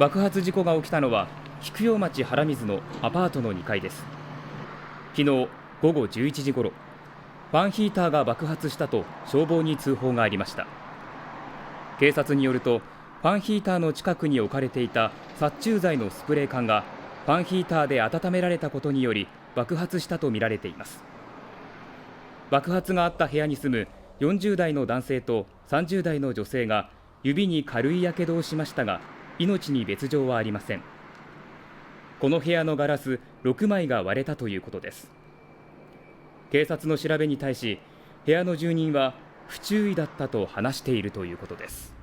爆発事故が起きたのは菊陽町原水のアパートの2階です。昨日午後11時ごろ、ファンヒーターが爆発したと消防に通報がありました。警察によると、ファンヒーターの近くに置かれていた殺虫剤のスプレー缶がファンヒーターで温められたことにより爆発したとみられています。爆発があった部屋に住む40代の男性と30代の女性が指に軽いやけどをしましたが、命に別状はありません。この部屋のガラス6枚が割れたということです。警察の調べに対し、部屋の住人は不注意だったと話しているということです。